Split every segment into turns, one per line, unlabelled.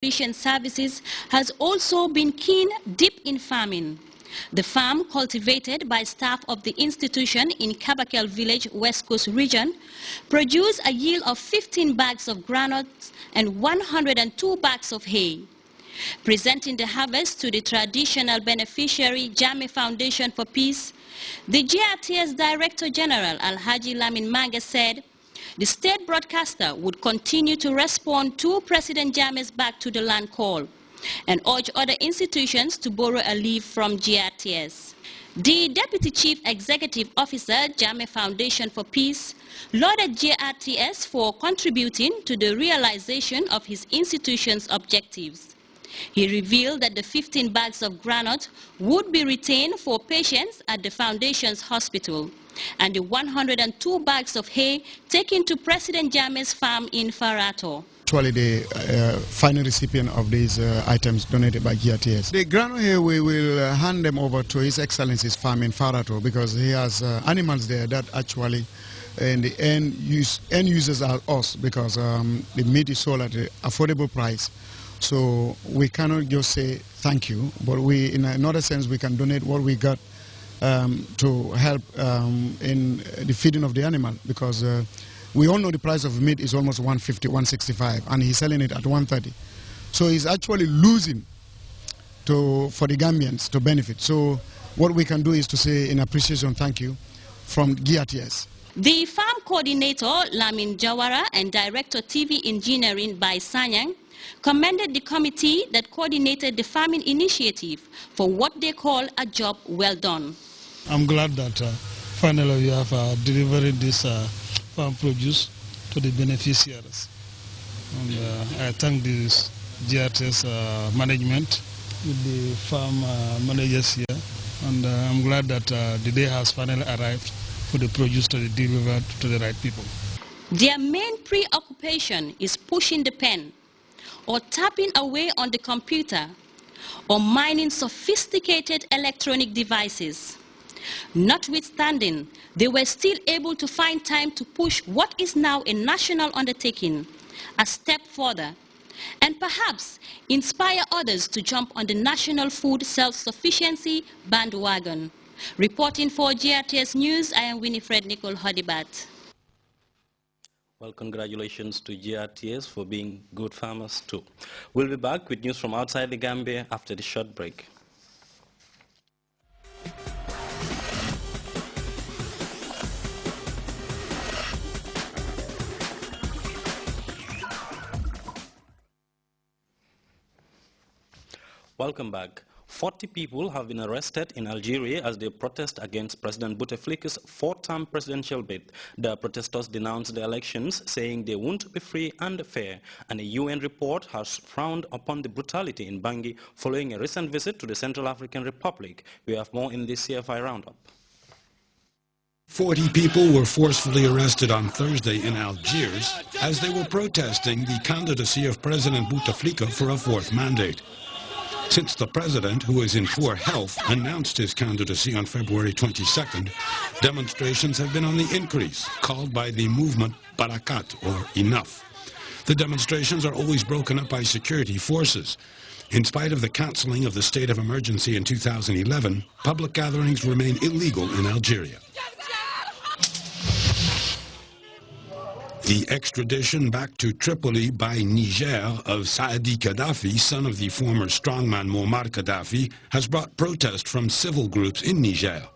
nutrition services has also been deep in farming. The farm, cultivated by staff of the institution in Kabakel Village, West Coast region, produced a yield of 15 bags of granules and 102 bags of hay. Presenting the harvest to the traditional beneficiary Jammeh Foundation for Peace, the GRTS Director General Alhaji Lamin Mange said the state broadcaster would continue to respond to President Jammeh's Back to the Land call and urge other institutions to borrow a leaf from GRTS. The Deputy Chief Executive Officer, Jammeh Foundation for Peace, lauded GRTS for contributing to the realization of his institution's objectives. He revealed that the 15 bags of granite would be retained for patients at the Foundation's hospital, and the 102 bags of hay taken to President Jammeh's farm in Farato.
Actually, the final recipient of these items donated by GRTS. The granule hay, we will hand them over to His Excellency's farm in Farato because he has animals there that actually, in the end users are us because the meat is sold at an affordable price. So we cannot just say thank you, but we, in another sense, we can donate what we got to help in the feeding of the animal, because we all know the price of meat is almost 150, 165, and he's selling it at 130. So he's actually losing for the Gambians to benefit. So what we can do is to say in appreciation, thank you from GRTS.
The farm coordinator, Lamin Jawara, and Director TV Engineering by Sanyang commended the committee that coordinated the farming initiative for what they call a job well done.
I'm glad that finally you have delivered this farm produce to the beneficiaries. And I thank this GRTS management with the farm managers here. And I'm glad that the day has finally arrived for the produce to be delivered to the right people.
Their main preoccupation is pushing the pen, or tapping away on the computer, or mining sophisticated electronic devices. Notwithstanding, they were still able to find time to push what is now a national undertaking a step further, and perhaps inspire others to jump on the national food self-sufficiency bandwagon. Reporting for GRTS News, I am Winifred Nicole Hodibat.
Well, congratulations to GRTS for being good farmers too. We'll be back with news from outside the Gambia after the short break. Welcome back. 40 people have been arrested in Algeria as they protest against President Bouteflika's fourth-term presidential bid. The protesters denounced the elections, saying they won't be free and fair, and a UN report has frowned upon the brutality in Bangui following a recent visit to the Central African Republic. We have more in this CFI roundup.
40 people were forcefully arrested on Thursday in Algiers as they were protesting the candidacy of President Bouteflika for a fourth mandate. Since the president, who is in poor health, announced his candidacy on February 22nd, demonstrations have been on the increase, called by the movement Barakat, or Enough. The demonstrations are always broken up by security forces. In spite of the cancelling of the state of emergency in 2011, public gatherings remain illegal in Algeria. The extradition back to Tripoli by Niger of Saadi Gaddafi, son of the former strongman Muammar Gaddafi, has brought protest from civil groups in Niger.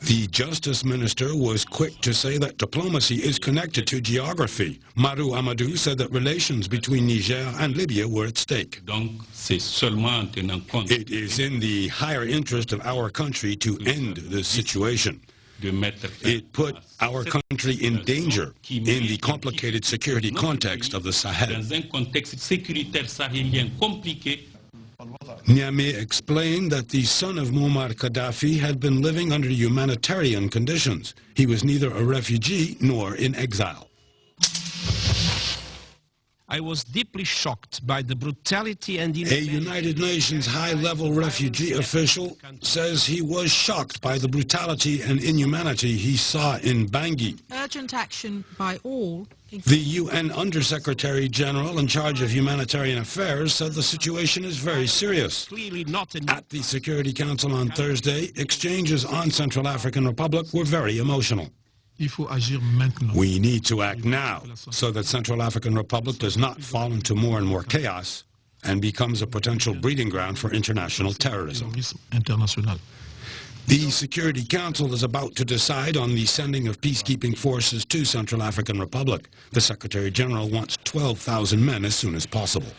The justice minister was quick to say that diplomacy is connected to geography. Marou Amadou said that relations between Niger and Libya were at stake. It is in the higher interest of our country to end this situation. It put our country in danger in the complicated security context of the Sahel. Niamey explained that the son of Muammar Gaddafi had been living under humanitarian conditions. He was neither a refugee nor in exile.
I was deeply shocked by the brutality and
A United Nations high-level refugee official says he was shocked by the brutality and inhumanity he saw in Bangui.
Urgent action by all.
The UN Undersecretary General in charge of humanitarian affairs said the situation is very serious. At the Security Council on Thursday, exchanges on Central African Republic were very emotional. We need to act now so that Central African Republic does not fall into more and more chaos and becomes a potential breeding ground for international terrorism. The Security Council is about to decide on the sending of peacekeeping forces to Central African Republic. The Secretary General wants 12,000 men as soon as possible.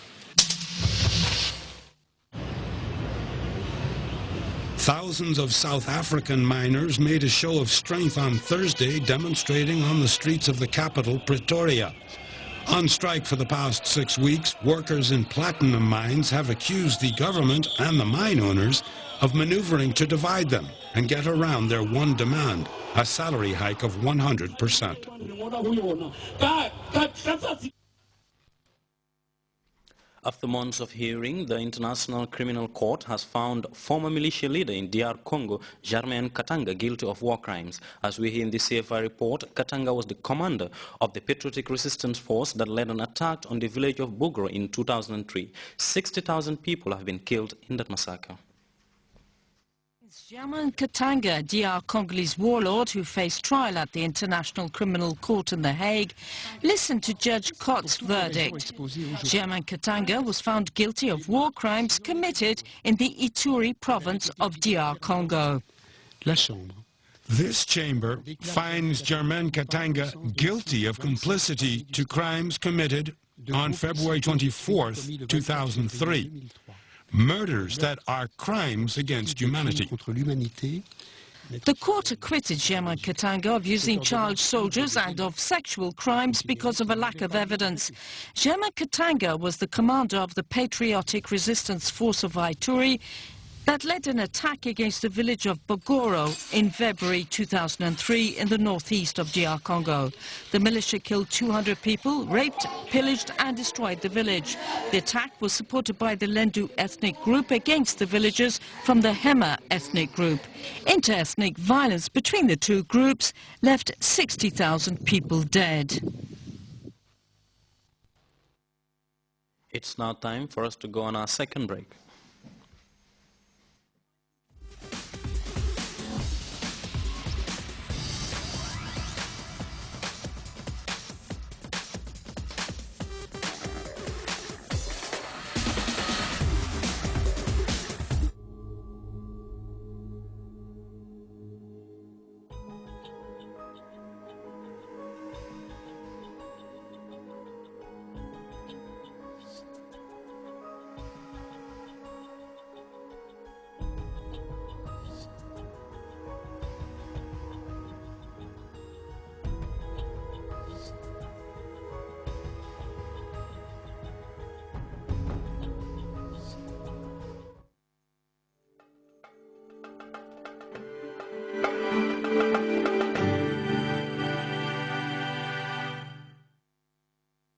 Thousands of South African miners made a show of strength on Thursday, demonstrating on the streets of the capital, Pretoria. On strike for the past 6 weeks, workers in platinum mines have accused the government and the mine owners of maneuvering to divide them and get around their one demand, a salary hike of 100%.
After months of hearing, the International Criminal Court has found former militia leader in DR Congo, Germain Katanga, guilty of war crimes. As we hear in the CFI report, Katanga was the commander of the Patriotic Resistance Force that led an attack on the village of Bugro in 2003. 60,000 people have been killed in that massacre.
Germain Katanga, DR Congolese warlord who faced trial at the International Criminal Court in The Hague, listened to Judge Cott's verdict. Germain Katanga was found guilty of war crimes committed in the Ituri province of DR Congo.
This chamber finds Germain Katanga guilty of complicity to crimes committed on February 24th, 2003. Murders that are crimes against humanity.
The court acquitted Germain Katanga of using child soldiers and of sexual crimes because of a lack of evidence. Germain Katanga was the commander of the Patriotic Resistance Force of Ituri that led an attack against the village of Bogoro in February 2003 in the northeast of DR Congo. The militia killed 200 people, raped, pillaged and destroyed the village. The attack was supported by the Lendu ethnic group against the villagers from the Hema ethnic group. Inter-ethnic violence between the two groups left 60,000 people dead.
It's now time for us to go on our second break.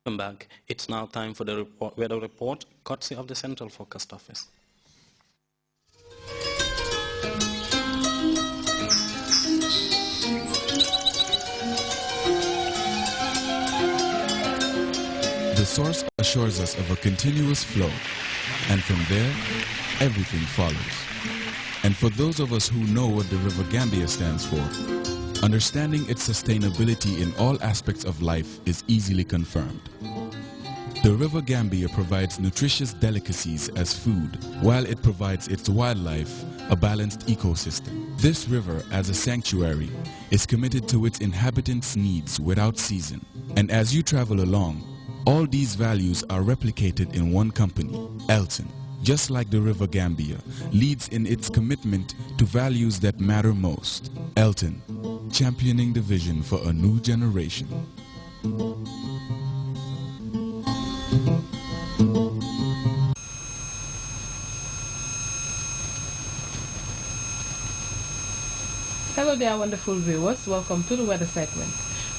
Welcome back. It's now time for the weather report, courtesy of the Central Forecast Office.
The source assures us of a continuous flow, and from there, everything follows. And for those of us who know what the River Gambia stands for, understanding its sustainability in all aspects of life is easily confirmed. The River Gambia provides nutritious delicacies as food, while it provides its wildlife a balanced ecosystem. This river, as a sanctuary, is committed to its inhabitants' needs without season. And as you travel along, all these values are replicated in one company, Elton. Just like the River Gambia, leads in its commitment to values that matter most. Elton, championing the vision for a new generation.
Hello there, wonderful viewers. Welcome to the weather segment.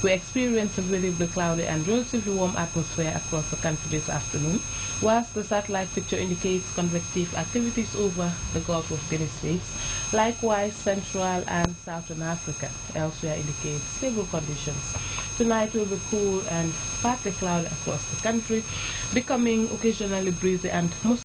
We experienced a variably cloudy and relatively warm atmosphere across the country this afternoon, whilst the satellite picture indicates convective activities over the Gulf of Guinea states. Likewise, Central and Southern Africa elsewhere indicates stable conditions. Tonight will be cool and partly cloudy across the country, becoming occasionally breezy and most